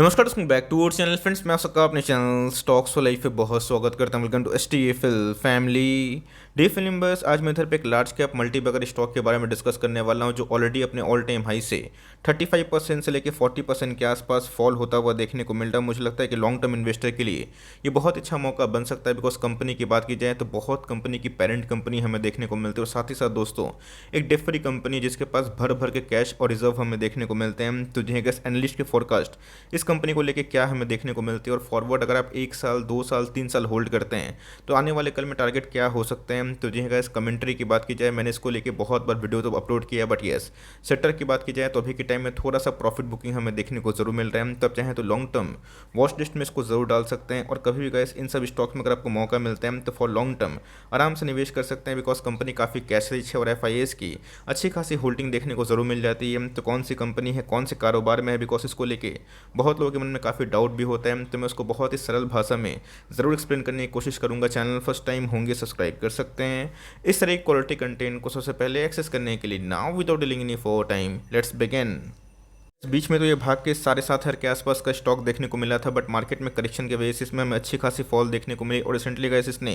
नमस्कार दोस्तों, back to our channel friends. मैं आप सबका अपने चैनल स्टॉक्स फॉर लाइफ पे बहुत स्वागत करता हूं। Welcome to STFL family day film बस। आज मैं इधर पे एक large cap multi bagger stock के बारे में डिस्कस करने वाला हूं, जो ऑलरेडी अपने ऑल टाइम हाई से 35% से लेकर 40% के आसपास फॉल होता हुआ देखने को मिल रहा है। मुझे लगता है कि लॉन्ग टर्म इन्वेस्टर के लिए ये बहुत अच्छा मौका बन सकता है, बिकॉज कंपनी की बात की जाए तो बहुत कंपनी की पेरेंट कंपनी हमें देखने को मिलती है, और साथ ही साथ दोस्तों एक डेट फ्री कंपनी जिसके पास भर भर के कैश और रिजर्व हमें देखने को मिलते हैं। तो जिन्हें एनालिस्ट के फोरकास्ट इस कंपनी को लेकर क्या हमें देखने को मिलती है, और फॉरवर्ड अगर आप 1 साल 2 साल 3 साल होल्ड करते हैं तो आने वाले कल में टारगेट क्या हो सकते हैं। तो जी गाइस, कमेंट्री की बात की जाए, मैंने इसको लेके बहुत बार वीडियो तो अपलोड किया, बट यस सेक्टर की बात की जाए तो अभी के टाइम में थोड़ा सा प्रॉफिट बुकिंग हमें देखने को जरूर मिल रहा है। तब चाहे तो लॉन्ग टर्म वॉच लिस्ट में इसको जरूर डाल सकते हैं, और कभी भी गाइस इन सब स्टॉक्स में अगर आपको मौका मिलता है तो फॉर लॉन्ग टर्म आराम से निवेश कर सकते हैं, बिकॉज कंपनी काफ़ी कैश रिच है और FIAs की अच्छी खासी होल्डिंग देखने को जरूर मिल जाती है। तो कौन सी कंपनी है, कौन से कारोबार में है, बिकॉज इसको लेके बहुत लोगों के मन में काफ़ी डाउट भी होता है। तो मैं उसको बहुत ही सरल भाषा में ज़रूर एक्सप्लेन करने की कोशिश करूंगा। चैनल फर्स्ट टाइम होंगे सब्सक्राइब कर सकते हैं इस तरह की क्वालिटी कंटेंट को सबसे पहले एक्सेस करने के लिए। Now without delaying any for time, let's begin. बीच में तो ये भाग के 7,500 के आसपास का स्टॉक देखने को मिला था, बट मार्केट में करेक्शन के वजह से इसमें हमें अच्छी खासी फॉल देखने को मिली, और रिसेंटली गैस इसने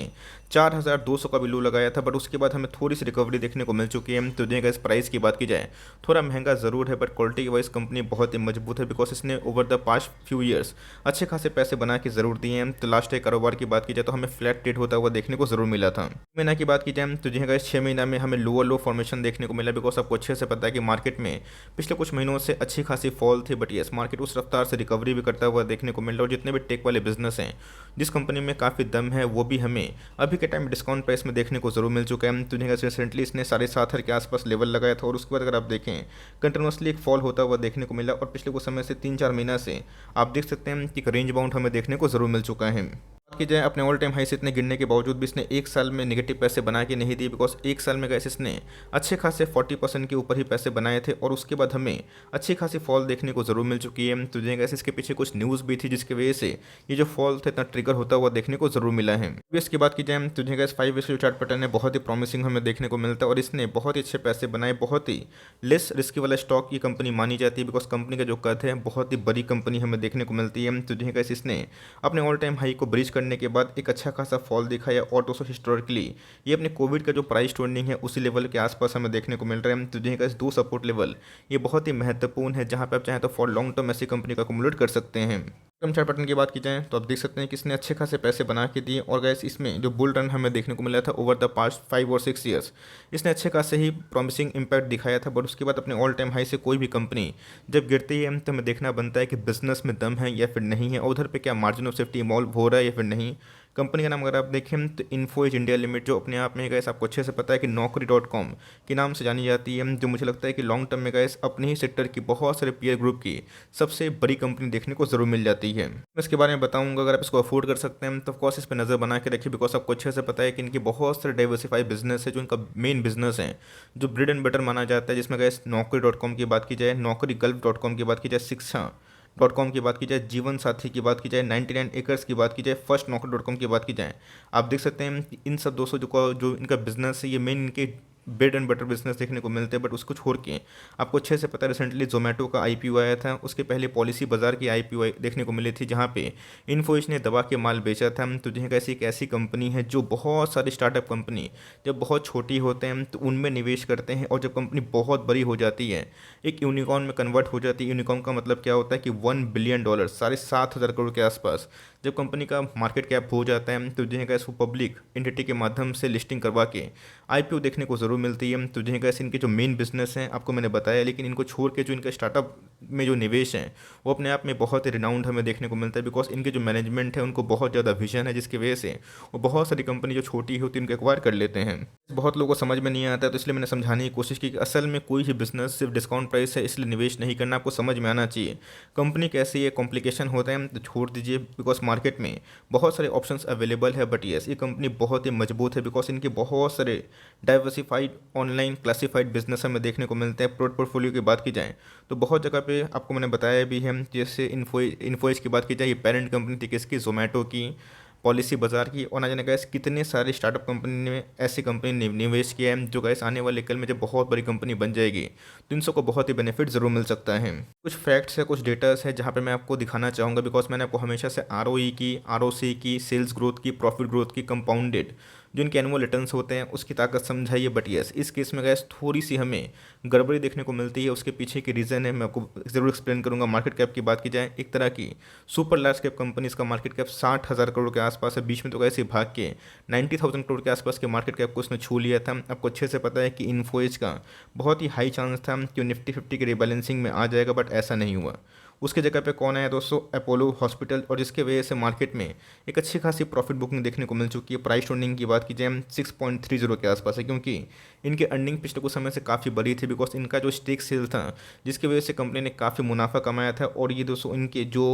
4,200 का भी लो लगाया था, बट उसके बाद हमें थोड़ी सी रिकवरी देखने को मिल चुकी है। तो जो गैस प्राइस की बात की जाए, थोड़ा महंगा ज़रूर है, बट क्वालिटी की वाइज कंपनी बहुत ही मजबूत है, बिकॉज इसने over the past few years अच्छे खासे पैसे बना के ज़रूर दिए हैं। तो लास्ट एक कारोबार की बात की जाए तो हमें फ्लैट ट्रेड होता हुआ देखने को ज़रूर मिला था। महीना की बात की जाए तो जो गैस 6 महीना में हमें लोअर लो फॉर्मेशन देखने को मिला, बिकॉज आपको अच्छे से पता है कि मार्केट में पिछले कुछ महीनों से अच्छी खासी फॉल थी, बट यस मार्केट उस रफ्तार से रिकवरी भी करता हुआ देखने को मिल रहा है। और जितने भी टेक वाले बिजनेस हैं, जिस कंपनी में काफ़ी दम है, वो भी हमें अभी के टाइम डिस्काउंट प्राइस में देखने को जरूर मिल चुका है। तो रिसेंटली इसने 7,500 के आसपास लेवल लगाया था, और उसके बाद अगर आप देखें कंटिन्यूसली एक फॉल होता हुआ देखने को मिला, और पिछले कुछ समय से 3-4 महीना से आप देख सकते हैं कि रेंज बाउंड हमें देखने को जरूर मिल चुका है। बात की जाए अपने ऑल टाइम हाई से इतने गिरने के बावजूद भी इसने एक साल में नेगेटिव पैसे बना के नहीं दिए, बिकॉज एक साल में गैस इसने अच्छे खासे 40% के ऊपर ही पैसे बनाए थे, और उसके बाद हमें अच्छी खासी फॉल देखने को जरूर मिल चुकी है। तो गैस इसके पीछे कुछ न्यूज़ भी थी जिसकी वजह से ये जो फॉल था इतना ट्रिगर होता हुआ देखने को जरूर मिला है। इसकी बात की जाए तो गैस 5 वीक जो चार्ट पैटर्न है बहुत ही प्रॉमिसिंग हमें देखने को मिलता है, और इसने बहुत ही अच्छे पैसे बनाए। बहुत ही लेस रिस्की वाला स्टॉक ये कंपनी मानी जाती है, बिकॉज कंपनी का जो कद है बहुत ही बड़ी कंपनी हमें देखने को मिलती है। तो गैस इसने अपने ऑल टाइम हाई को ब्रीच करने के बाद एक अच्छा खासा फॉल दिखाया, और दोस्तों हिस्टोरिकली ये अपने कोविड का जो प्राइस ट्रेंडिंग है उसी लेवल के आसपास हमें देखने को मिल रहा है। तो जिनका इस 2 सपोर्ट लेवल ये बहुत ही महत्वपूर्ण है, जहां पे आप चाहें तो फॉर लॉन्ग टर्म ऐसी कंपनी का अकोमुलेट कर सकते हैं। टर्म चार्ट पैटर्न की बात की जाए तो आप देख सकते हैं कि इसने अच्छे खासे पैसे बना के दिए, और गैस इसमें जो बुल रन हमें देखने को मिला था ओवर द पास्ट 5 और 6 ईयर्स, इसने अच्छे खासे ही प्रॉमिसिंग इंपैक्ट दिखाया था। बट उसके बाद अपने ऑल टाइम हाई से कोई भी कंपनी जब गिरती है तो हमें देखना बनता है कि बिजनेस में दम है या फिर नहीं है, और उधर पे क्या मार्जिन ऑफ सेफ्टी इवॉल्व हो रहा है या फिर नहीं। कंपनी का नाम अगर आप देखें तो इन्फोएज इंडिया लिमिटेड, जो अपने आप में गैस आपको अच्छे से पता है कि Naukri.com के नाम से जानी जाती है, जो मुझे लगता है कि लॉन्ग टर्म में गैस अपने ही सेक्टर की बहुत सारे पीयर ग्रुप की सबसे बड़ी कंपनी देखने को जरूर मिल जाती है। मैं इसके बारे में बताऊंगा, अगर आप इसको अफोर्ड कर सकते हैं तो ऑफकोर्स इस पर नज़र बना के रखिए, बिकॉज आपको अच्छे से पता है कि इनकी बहुत सारे डाइवर्सिफाइड बिजनेस है, जो इनका मेन बिजनेस है, जो ब्रेड एंड बटर माना जाता है, जिसमें गैस Naukri.com की बात की जाए, Naukri-Gulf.com की बात की जाए, शिक्षा.com की बात की जाए, जीवन साथी की बात की जाए, 99 एकर्स की बात की जाए, फर्स्ट Naukri.com की बात की जाए, आप देख सकते हैं कि इन सब दोस्तों जो इनका बिजनेस है, ये मेन इनके ब्रेड एंड बटर बिजनेस देखने को मिलते हैं। बट उसको छोड़ के आपको अच्छे से पता है रिसेंटली जोमेटो का IPO आया था, उसके पहले पॉलिसी बाजार की IPO देखने को मिली थी, जहाँ पे इन्फोसिस ने दबा के माल बेचा था। तो जो ऐसी एक ऐसी कंपनी है जो बहुत सारी स्टार्टअप कंपनी जब बहुत छोटी होते हैं तो उनमें निवेश करते हैं, और जब कंपनी बहुत बड़ी हो जाती है एक यूनिकॉर्न में कन्वर्ट हो जाती है। यूनिकॉर्न का मतलब क्या होता है कि $1 बिलियन 7,500 करोड़ के आसपास जब कंपनी का मार्केट कैप हो जाता है, तो जिन्हें कैसे पब्लिक एंटिटी के माध्यम से लिस्टिंग करवा के IPO देखने को ज़रूर मिलती है। तो जिन्हें कैसे इनके जो मेन बिजनेस हैं आपको मैंने बताया, लेकिन इनको छोड़ के जो इनका स्टार्टअप में जो निवेश है वो अपने आप में बहुत ही रिनाउंड हमें देखने को मिलता है, बिकॉज इनके जो मैनेजमेंट है उनको बहुत ज़्यादा विजन है, जिसकी वजह से वो बहुत सारी कंपनी जो छोटी होती है उनको एक्वायर कर लेते हैं। बहुत लोगों को समझ में नहीं आता है, तो इसलिए मैंने समझाने की कोशिश की कि असल में कोई भी बिजनेस सिर्फ डिस्काउंट प्राइस है इसलिए निवेश नहीं करना, आपको समझ में आना चाहिए कंपनी कैसी है, कॉम्प्लिकेशन होता है तो छोड़ दीजिए, बिकॉज मार्केट में बहुत सारे ऑप्शंस अवेलेबल है। बट यस ये कंपनी बहुत ही मजबूत है, बिकॉज इनके बहुत सारे डाइवर्सिफाइड ऑनलाइन क्लासिफाइड बिजनेस हमें देखने को मिलते हैं। पोर्टफोलियो की बात की जाए तो बहुत जगह पे आपको मैंने बताया भी है, जैसे इन्फोएज की बात की जाए, ये पेरेंट कंपनी थी किसकी, जोमेटो की, पॉलिसी बाजार की, और ना जाने गैस कितने सारे स्टार्टअप कंपनी ने ऐसी कंपनी ने निवेश किया है जो गैस आने वाले कल में जब बहुत बड़ी कंपनी बन जाएगी तो इन सबको बहुत ही बेनिफिट ज़रूर मिल सकता है। कुछ फैक्ट्स है, कुछ डेटास है जहाँ पे मैं आपको दिखाना चाहूँगा, बिकॉज मैंने आपको हमेशा से ROE की, ROC की, सेल्स ग्रोथ की, प्रॉफिट ग्रोथ की, कंपाउंडेड जो इनके एनुअल रिटर्न्स होते हैं उसकी ताकत समझाइए। बट यस, इस केस में गैस थोड़ी सी हमें गड़बड़ी देखने को मिलती है। उसके पीछे की रीज़न है, मैं आपको ज़रूर एक्सप्लेन करूंगा। मार्केट कैप की बात की जाए, एक तरह की सुपर लार्ज कैप कंपनीज का मार्केट कैप 60,000 करोड़ के आसपास है। बीच में तो ऐसे भाग के 90,000 करोड़ के आसपास के मार्केट कैप को उसने छू लिया था। आपको अच्छे से पता है कि इन्फोएज का बहुत ही हाई चांस था कि निफ्टी 50 के रिबैलेंसिंग में आ जाएगा, बट ऐसा नहीं हुआ। उसके जगह पे कौन आया दोस्तों? अपोलो हॉस्पिटल, और जिसके वजह से मार्केट में एक अच्छी खासी प्रॉफिट बुकिंग देखने को मिल चुकी है। प्राइस अर्निंग की बात की जाए 6.30 के आसपास है, क्योंकि इनके अर्निंग पिछले कुछ समय से काफ़ी बड़ी थी, बिकॉज इनका जो स्टेक सेल था जिसकी वजह से कंपनी ने काफ़ी मुनाफा कमाया था। और ये दोस्तों इनके जो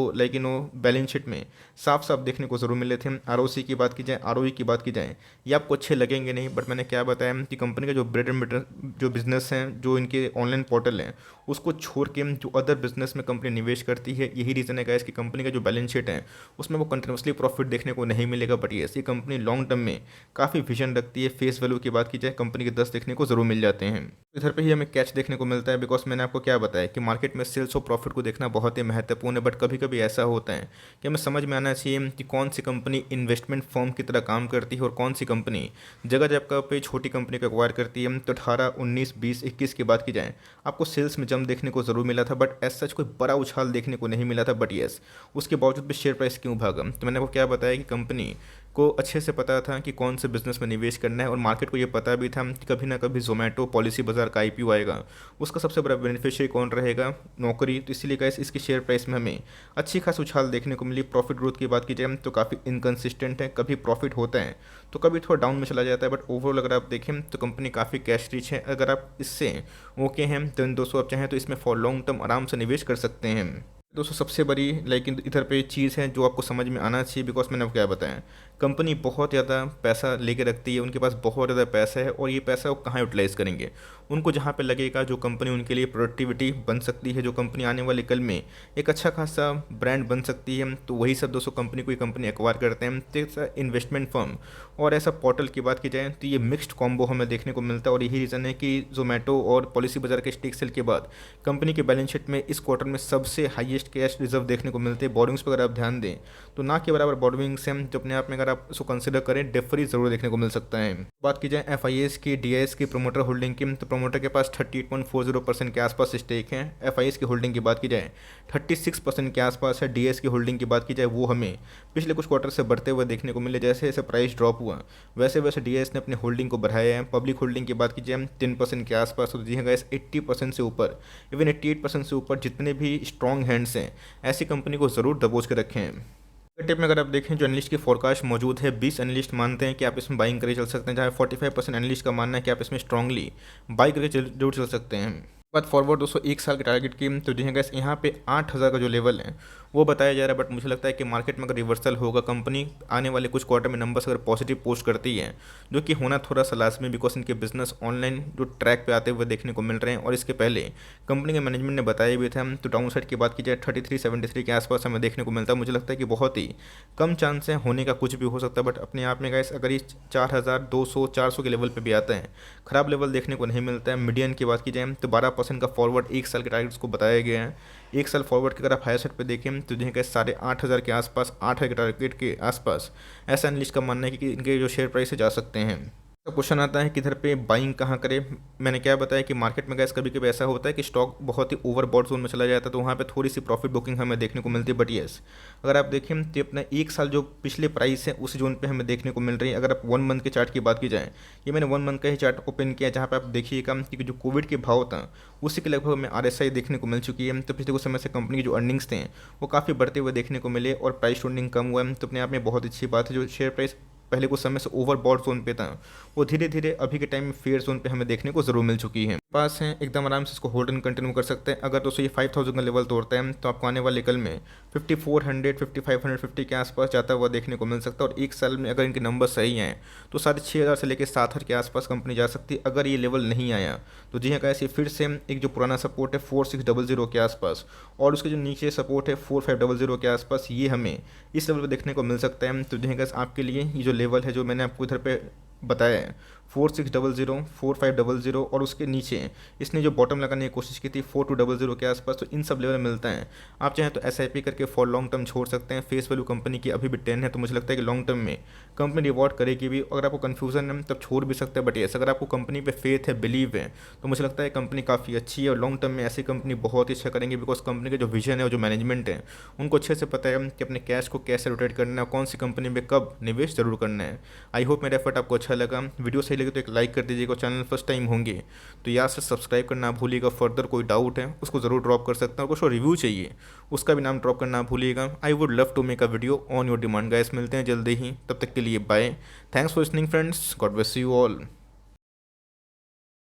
बैलेंस शीट में साफ साफ देखने को जरूर मिले थे। ROC की बात की जाए, ROE की बात की जाए, ये आपको अच्छे लगेंगे नहीं, बट मैंने क्या बताया कि कंपनी का जो ब्रेड एंड बटर जो बिजनेस है, जो इनके ऑनलाइन पोर्टल हैं, उसको छोड़ के जो अदर बिजनेस में कंपनी निवेश करती है, यही रीज़न है गाइस कि कंपनी का जो बैलेंस शीट है उसमें वो कंटिन्यूसली प्रॉफिट देखने को नहीं मिलेगा। बट ये कंपनी लॉन्ग टर्म में काफ़ी विजन रखती है। फेस वैल्यू की बात की जाए, कंपनी के 10 देखने को जरूर मिल जाते हैं। इधर पे ही हमें कैच देखने को मिलता है, बिकॉज मैंने आपको क्या बताया कि मार्केट में सेल्स और प्रॉफिट को देखना बहुत ही महत्वपूर्ण है। बट कभी कभी ऐसा होता है कि हमें समझ में आना चाहिए कि कौन सी कंपनी इन्वेस्टमेंट फर्म की तरह काम करती है और कौन सी कंपनी जगह जगह पे छोटी कंपनी को एक्वायर करती है। तो 18, 19, 20, 21 की बात की जाए, आपको सेल्स में जंप देखने को जरूर मिला था, बट एज सच कोई बड़ा उछाल देखने को नहीं मिला था। बट यस, उसके बावजूद भी शेयर प्राइस क्यों भागा? तो मैंने आपको क्या बताया कि कंपनी को अच्छे से पता था कि कौन से बिजनेस में निवेश करना है, और मार्केट को ये पता भी था कि कभी ना कभी जोमेटो पॉलिसी बाजार का IPO आएगा, उसका सबसे बड़ा बेनिफिशियरी कौन रहेगा? नौकरी। तो इसीलिए गाइस इसकी शेयर प्राइस में हमें अच्छी खास उछाल देखने को मिली। प्रॉफिट ग्रोथ की बात की जाए तो काफ़ी इनकन्सिस्टेंट है, कभी प्रॉफिट होता है तो कभी थोड़ा डाउन में चला जाता है। बट ओवरऑल अगर आप देखें तो कंपनी काफ़ी कैश रिच है। अगर आप इससे ओके हैं तो दोस्तों आप चाहें तो इसमें फॉर लॉन्ग टर्म आराम से निवेश कर सकते हैं। दोस्तों सबसे बड़ी लेकिन इधर पे चीज़ है जो आपको समझ में आना चाहिए, बिकॉज मैंने आपको क्या बताया, कंपनी बहुत ज़्यादा पैसा लेके रखती है, उनके पास बहुत ज़्यादा पैसा है, और ये पैसा वो कहाँ यूटिलाइज़ करेंगे? उनको जहाँ पे लगेगा जो कंपनी उनके लिए प्रोडक्टिविटी बन सकती है, जो कंपनी आने वाले कल में एक अच्छा खासा ब्रांड बन सकती है, तो वही सब दोस्तों कंपनी कोई कंपनी एक्वायर करते हैं। तो ऐसा इन्वेस्टमेंट फर्म और ऐसा पोर्टल की बात की जाए तो ये मिक्स्ड कॉम्बो हमें देखने को मिलता है। और यही रीज़न है कि जोमेटो और पॉलिसी बाजार के स्टेक सेल के बाद कंपनी के बैलेंस शीट में इस क्वार्टर में सबसे हाईएस्ट कैश रिजर्व देखने को मिलते हैं। बोर्डिंग्स पर अगर आप ध्यान दें तो ना के बराबर बोर्डिंग्स हैं, जो अपने आप में अगर आप इसको कंसिडर करें डेट फ्री जरूर देखने को मिल सकता है। बात की जाए FIS की, DIS की, प्रोमोटर होल्डिंग की, तो प्रोमोटर के पास 38.40% के आसपास स्टेक है। FIS की होल्डिंग की बात की जाए 36% के आसपास है। DIS की होल्डिंग की बात की जाए वो हमें पिछले कुछ क्वार्टर से बढ़ते हुए देखने को मिले। जैसे जैसे प्राइस ड्रॉप हुआ वैसे वैसे DIS ने अपनी होल्डिंग को बढ़ाया है। पब्लिक होल्डिंग की बात की जाए 10% के आसपास, तो जी हाँ गाइस 80% से ऊपर, इवन 88% से ऊपर जितने भी स्ट्रॉन्ग हैंड्स हैं ऐसी कंपनी को ज़रूर दबोच के रखें। टिप में अगर आप देखें जो एनालिस्ट की फोरकास्ट मौजूद है, 20 एनालिस्ट मानते हैं कि आप इसमें बाइंग करके चल सकते हैं, जहाँ 45% एनालिस्ट का मानना है कि आप इसमें स्ट्रांगली बाई करके जरूर चल सकते हैं। बात फॉरवर्ड दोस्तों 1 साल के टारगेट की, तो जी हाँ गाइस यहाँ पे 8,000 का जो लेवल है वो बताया जा रहा है। बट मुझे लगता है कि मार्केट में अगर रिवर्सल होगा, कंपनी आने वाले कुछ क्वार्टर में नंबर्स अगर पॉजिटिव पोस्ट करती है, जो कि होना थोड़ा सा लाजमी, बिकॉज इनके बिजनेस ऑनलाइन जो ट्रैक पे आते हुए देखने को मिल रहे हैं। और इसके पहले कंपनी के मैनेजमेंट ने बताया भी था। तो डाउन साइड की बात की जाए 3373 के आसपास हमें देखने को मिलता है। मुझे लगता है कि बहुत ही कम चांस है, होने का कुछ भी हो सकता है। बट अपने आप में गाइस अगर ये 4200 400 के लेवल पे भी आता है, खराब लेवल देखने को नहीं मिलता है। मीडियन की बात की जाए तो 12% का फॉरवर्ड 1 साल के टारगेट्स को बताया गया है। 1 साल फॉरवर्ड के अगर आप हायर साइड पे देखें तो जो है 8,500 के आसपास, 8,000 के टारगेट के आसपास ऐसा एनालिस्ट का मानना है कि इनके जो शेयर प्राइस से जा सकते हैं। तो क्वेश्चन आता है किधर पे बाइंग कहाँ करें? मैंने क्या बताया कि मार्केट में गैस कभी कभी ऐसा होता है कि स्टॉक बहुत ही ओवरबॉट जोन में चला जाता है, तो वहाँ पे थोड़ी सी प्रॉफिट बुकिंग हमें देखने को मिलती है। बट यस, अगर आप देखें तो अपना 1 साल जो पिछले प्राइस है उस जोन पे हमें देखने को मिल रही है। अगर आप 1 मंथ के चार्ट की बात की जाए, ये मैंने 1 मंथ का ही चार्ट ओपन किया, जहाँ पर आप देखिएगा कि जो कोविड के भाव था उसी के लगभग हमें RSI देखने को मिल चुकी है। तो पिछले कुछ समय से कंपनी की जो अर्निंग्स थे वो काफ़ी बढ़ते हुए देखने को मिले और प्राइस ट्रेंडिंग कम हुआ है। तो अपने आप में बहुत अच्छी बात है। जो शेयर प्राइस पहले कुछ समय से ओवरबॉट जोन पे था वो धीरे धीरे अभी के टाइम में फेयर जोन पे हमें देखने को जरूर मिल चुकी है। पास हैं एकदम आराम से इसको होल्ड एंड कंटिन्यू कर सकते हैं। अगर दोस्तों ये 5000 का लेवल तोड़ता है तो आपको आने वाले कल में 5400 5550 के आसपास जाता हुआ देखने को मिल सकता है। और एक साल में अगर इनके नंबर सही हैं तो 6500 से लेकर 7000 के आसपास कंपनी जा सकती है। अगर ये लेवल नहीं आया तो जी हाँ कैसे फिर से एक जो पुराना सपोर्ट है 4600 के आसपास और उसके जो नीचे सपोर्ट है 4500 के आसपास, ये हमें इस लेवल पर देखने को मिल सकता है। तो जी हाँ कैसे आपके लिए ये जो लेवल है जो मैंने आपको इधर पे बताया है 4600 4500 और उसके नीचे इसने जो बॉटम लगाने की कोशिश की थी 4200 के आसपास, तो इन सब लेवल मिलता है। आप चाहें तो SIP करके फॉर लॉन्ग टर्म छोड़ सकते हैं। फेस वैल्यू कंपनी की अभी भी 10 है, तो मुझे लगता है कि लॉन्ग टर्म में कंपनी रिवॉर्ड करेगी भी। अगर आपको कन्फ्यूजन है तब छोड़ भी सकते हैं, बट यस अगर आपको कंपनी पे फेथ है, बिलीव है, तो मुझे लगता है कंपनी काफ़ी अच्छी है और लॉन्ग टर्म में ऐसी कंपनी बहुत ही अच्छा करेंगे। बिकॉज कंपनी का जो विजन है और जो मैनेजमेंट है उनको अच्छे से पता है कि अपने कैश को कैसे रोटेट करना है और कौन सी कंपनी में कब निवेश जरूर करना है। आई होप मेरा एफर्ट आपको अच्छा लगा। वीडियो सही लगे तो एक लाइक कर दीजिएगा। चैनल फर्स्ट टाइम होंगे तो यहाँ से सब्सक्राइब करना भूलिएगा। फर्दर कोई डाउट है उसको ज़रूर ड्रॉप कर सकते हैं और कुछ रिव्यू चाहिए उसका भी नाम ड्रॉप करना भूलिएगा। I would love to make a video on your demand guys. मिलते हैं जल्दी ही, तब तक के लिए bye. Thanks for listening friends, God bless you all.